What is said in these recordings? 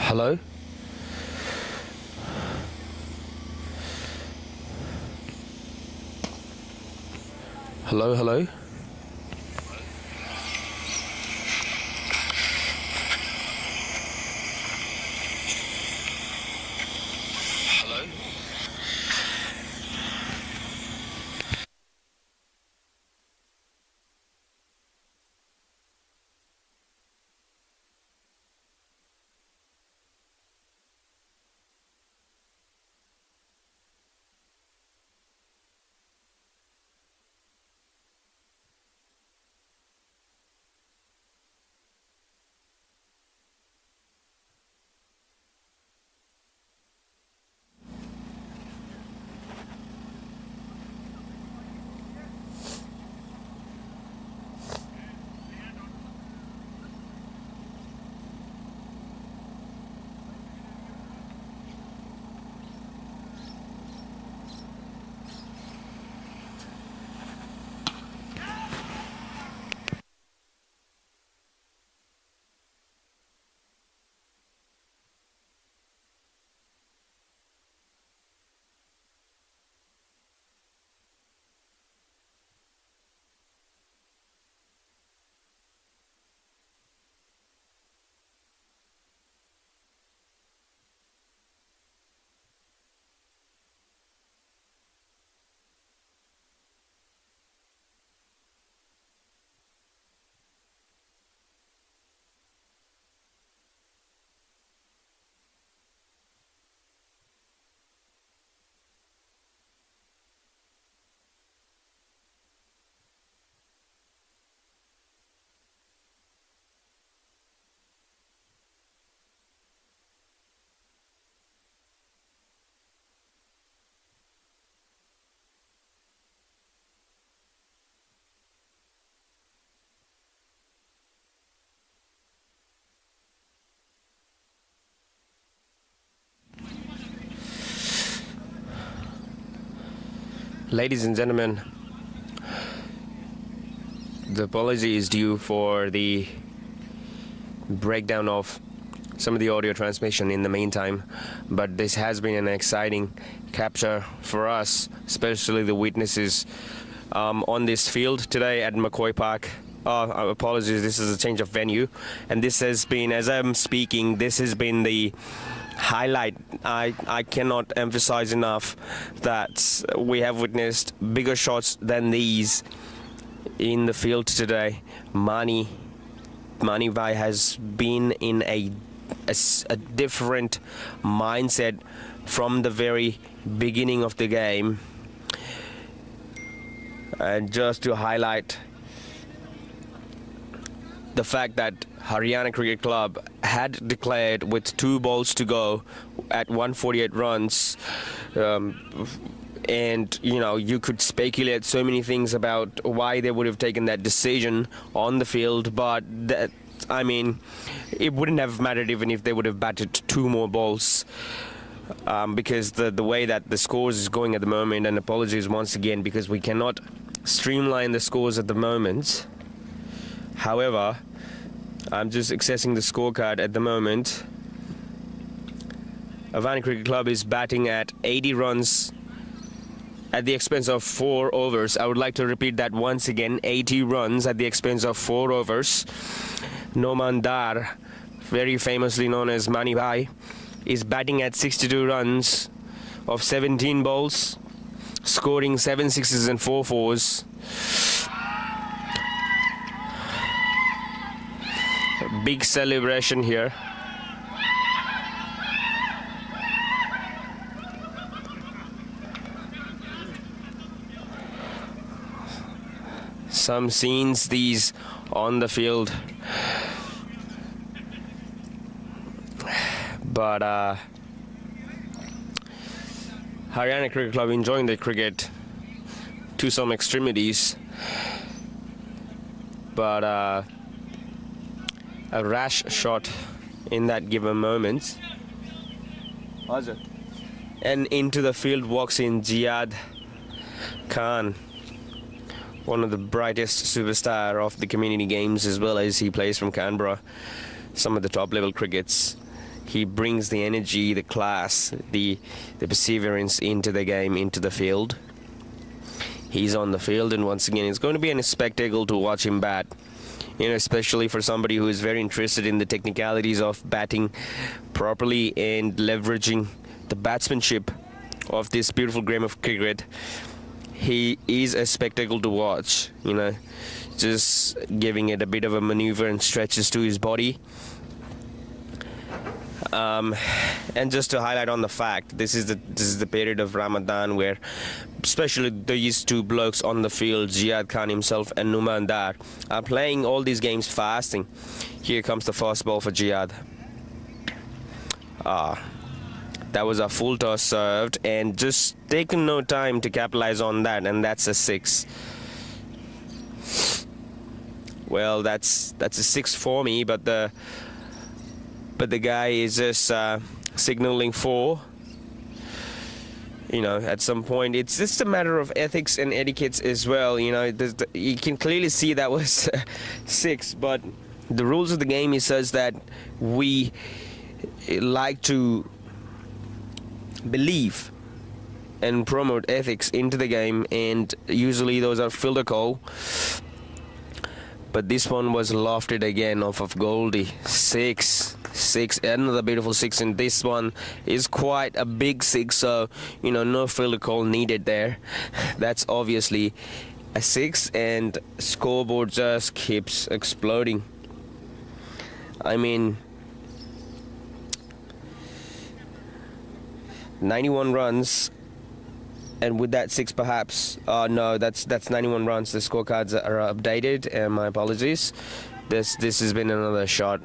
Hello? Hello, hello? Hello? Ladies and gentlemen, the apology is due for the breakdown of some of the audio transmission in the meantime, but this has been an exciting capture for us, especially the witnesses on this field today at McCoy Park. Apologies, this is a change of venue, and this has been, as I'm speaking, this has been the highlight. I cannot emphasize enough that we have witnessed bigger shots than these in the field today. Mani Bhai has been in a different mindset from the very beginning of the game. And just to highlight the fact that Haryana Cricket Club had declared with 2 balls to go at 148 runs, and you could speculate so many things about why they would have taken that decision on the field, but it wouldn't have mattered even if they would have batted 2 more balls, because the way that the scores is going at the moment, and apologies once again because we cannot streamline the scores at the moment. However, I'm just accessing the scorecard at the moment. Avaani Cricket Club is batting at 80 runs at the expense of 4 overs. I would like to repeat that once again, 80 runs at the expense of 4 overs. Noman Dar, very famously known as Mani Bhai, is batting at 62 runs of 17 balls, scoring 7 sixes and 4 fours. Big celebration here. Some scenes these on the field, but Haryana Cricket Club enjoying the cricket to some extremities, but a rash shot in that given moment, and into the field walks in Jihad Khan, one of the brightest superstar of the community games, as well as he plays from Canberra, some of the top level crickets. he brings the energy, the class, the perseverance into the game, into the field. He's on the field, and once again, it's going to be a spectacle to watch him bat. Especially for somebody who is very interested in the technicalities of batting properly and leveraging the batsmanship of this beautiful game of cricket. He is a spectacle to watch, just giving it a bit of a maneuver and stretches to his body. And just to highlight on the fact, this is the period of Ramadan where especially these two blokes on the field, Jihad Khan himself and Numan Dar, are playing all these games fasting. Here comes the first ball for Jihad. That was a full toss served and just taken no time to capitalize on that, and that's a 6. Well, that's a 6 for me, but the guy is just signaling 4. At some point, it's just a matter of ethics and etiquettes as well. You can clearly see that was 6, but the rules of the game is such that we like to believe and promote ethics into the game, and usually those are filter call. But this one was lofted again off of Goldie. 6, another beautiful 6, and this one is quite a big 6, so no filter call needed there. That's obviously a 6, and scoreboard just keeps exploding. 91 runs, and with that 6 perhaps, no, that's 91 runs. The scorecards are updated, and my apologies. This has been another shot.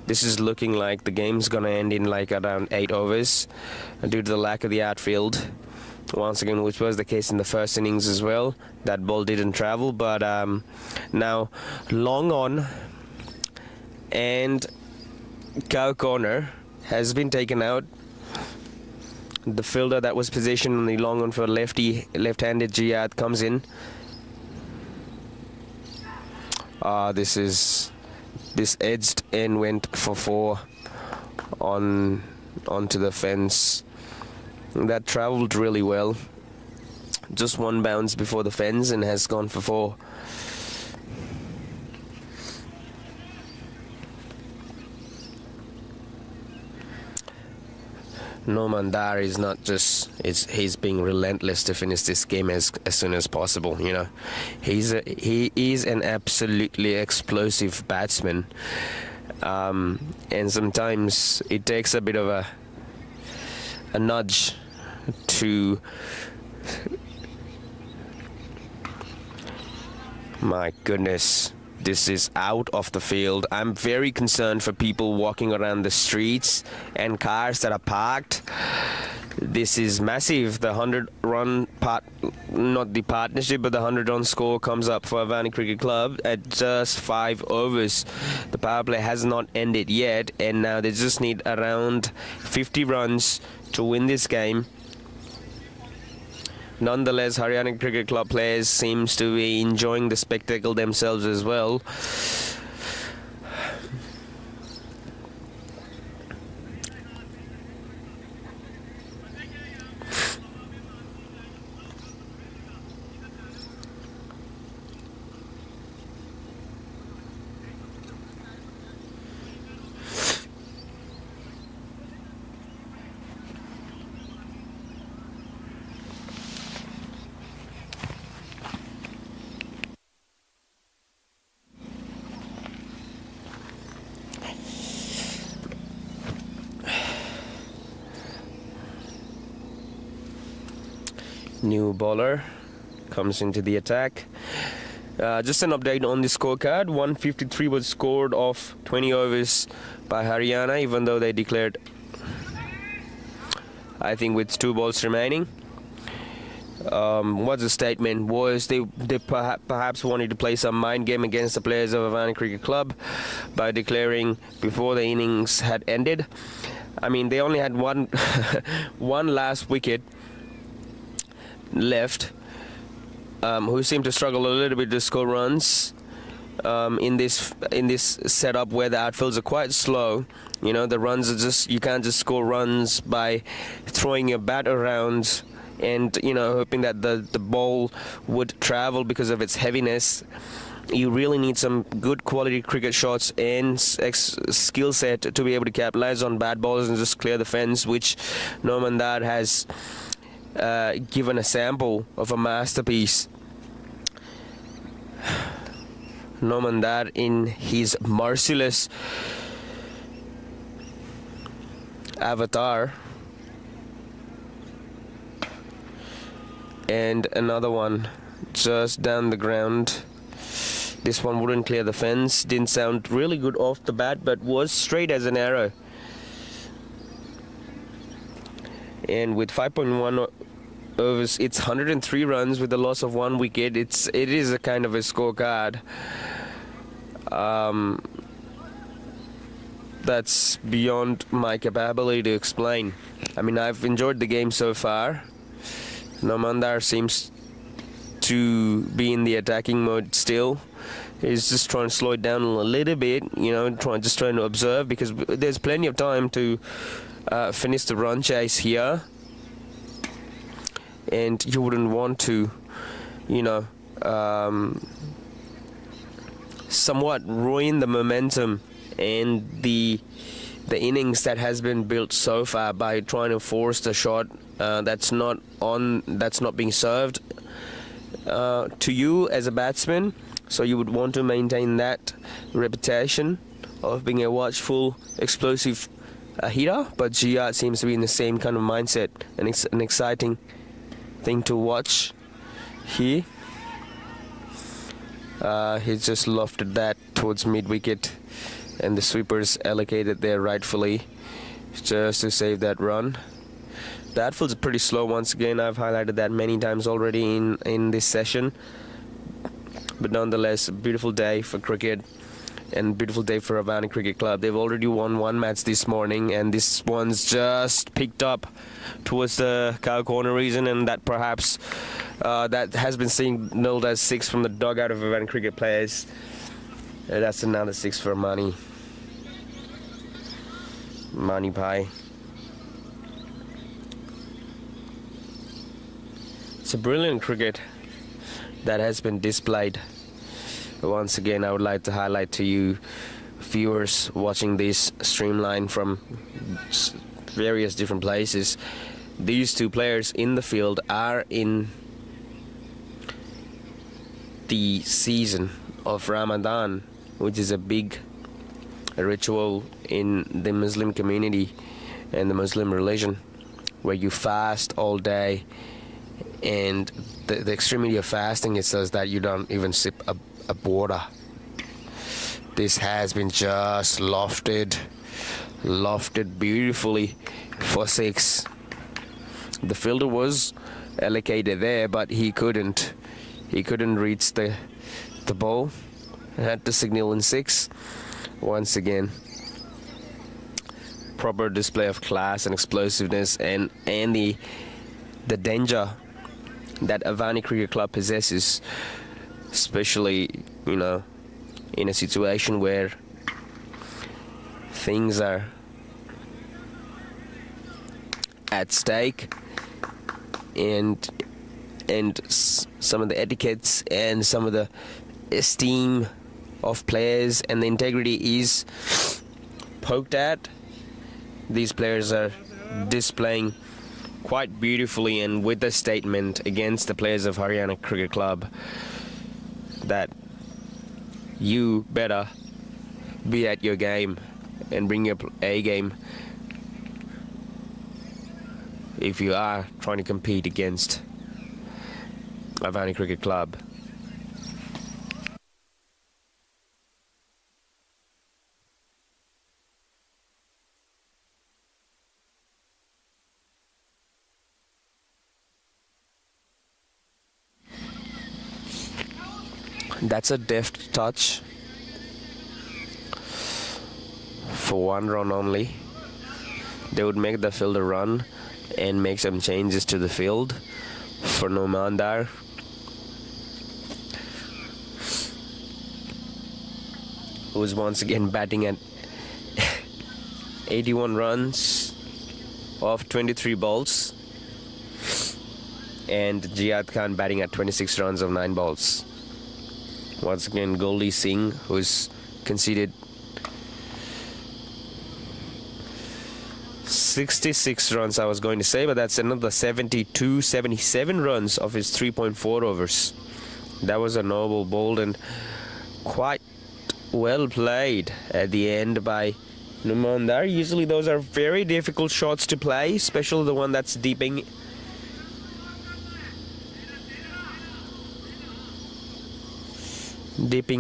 This is looking like the game's gonna end in like around 8 overs due to the lack of the outfield. Once again, which was the case in the first innings as well. That ball didn't travel, but now long on, and cow corner has been taken out. The fielder that was positioned on the long on for left-handed Jihad comes in. This edged and went for 4 onto the fence. That travelled really well. Just one bounce before the fence and has gone for 4. Numan Dar is not just, he's being relentless to finish this game as soon as possible. He is an absolutely explosive batsman, and sometimes it takes a bit of a nudge to, my goodness, this is out of the field. I'm very concerned for people walking around the streets and cars that are parked. This is massive. The 100-run not the partnership, but the 100-run score comes up for Avaani Cricket Club at just 5 overs. The power play has not ended yet, and now they just need around 50 runs to win this game. Nonetheless, Haryana Cricket Club players seems to be enjoying the spectacle themselves as well. New bowler comes into the attack. Just an update on the scorecard. 153 was scored off 20 overs by Haryana, even though they declared, I think, with 2 balls remaining. What the statement was, they perhaps wanted to play some mind game against the players of Avaani Cricket Club by declaring before the innings had ended. They only had one one last wicket left, who seemed to struggle a little bit to score runs in this setup where the outfields are quite slow. You know, the runs are just, you can't just score runs by throwing your bat around and, you know, hoping that the ball would travel because of its heaviness. You really need some good quality cricket shots and skill set to be able to capitalize on bad balls and just clear the fence, which Norman Dad has given a sample of a masterpiece. Norman Dad in his merciless avatar, and another one just down the ground. This one wouldn't clear the fence, didn't sound really good off the bat, but was straight as an arrow. And with 5.1 overs, it's 103 runs with the loss of 1 wicket. It is a kind of a scorecard. That's beyond my capability to explain. I mean, I've enjoyed the game so far. Namandar seems to be in the attacking mode still. He's just trying to slow it down a little bit, you know, just trying to observe, because there's plenty of time to finish the run chase here. And you wouldn't want to, you know, somewhat ruin the momentum and the innings that has been built so far by trying to force the shot that's not being served to you as a batsman. So you would want to maintain that reputation of being a watchful, explosive hitter. But Gia seems to be in the same kind of mindset, and it's an exciting thing to watch here. He's just lofted that towards mid-wicket, and the sweepers allocated there rightfully just to save that run. The outfield's pretty slow once again. I've highlighted that many times already in this session. But nonetheless, a beautiful day for cricket and beautiful day for Avaani Cricket Club. They've already won one match this morning, and this one's just picked up towards the cow corner region, and that perhaps that has been signalled as 6 from the dugout of Avaani Cricket players. That's another 6 for Mani Pai. It's a brilliant cricket that has been displayed. Once again, I would like to highlight to you viewers watching this streamline from various different places, these two players in the field are in the season of Ramadan, which is a big ritual in the Muslim community and the Muslim religion, where you fast all day, and the extremity of fasting, it says that you don't even sip a water. This has been just lofted beautifully for 6. The fielder was allocated there, but he couldn't reach the ball and had to signal in 6. Once again, proper display of class and explosiveness and the danger that Avaani Cricket Club possesses, especially, you know, in a situation where things are at stake, and some of the etiquettes and some of the esteem of players and the integrity is poked at. These players are displaying quite beautifully and with a statement against the players of Haryana Cricket Club that you better be at your game and bring your A game if you are trying to compete against Avaani Cricket Club. That's a deft touch for 1 run only. They would make the fielder run and make some changes to the field for Nomandar. Who is once again batting at 81 runs off 23 balls. And Jihad Khan batting at 26 runs of 9 balls. Once again, Goldie Singh, who's conceded 66 runs, I was going to say, but that's another 77 runs of his 3.4 overs. That was a noble bold and quite well played at the end by Numandar. Usually those are very difficult shots to play, especially the one that's dipping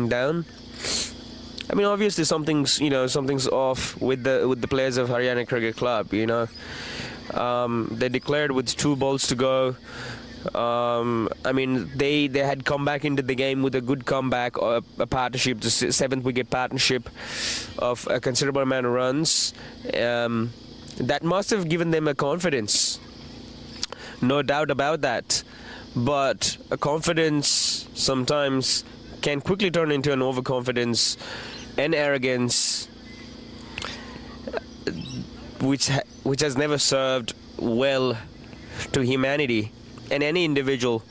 down. I mean, obviously something's off with the players of Haryana Cricket Club. They declared with 2 balls to go. I mean, they had come back into the game with a good comeback, a partnership, the 7th wicket partnership of a considerable amount of runs. That must have given them a confidence, no doubt about that. But a confidence sometimes can quickly turn into an overconfidence and arrogance, which has never served well to humanity and any individual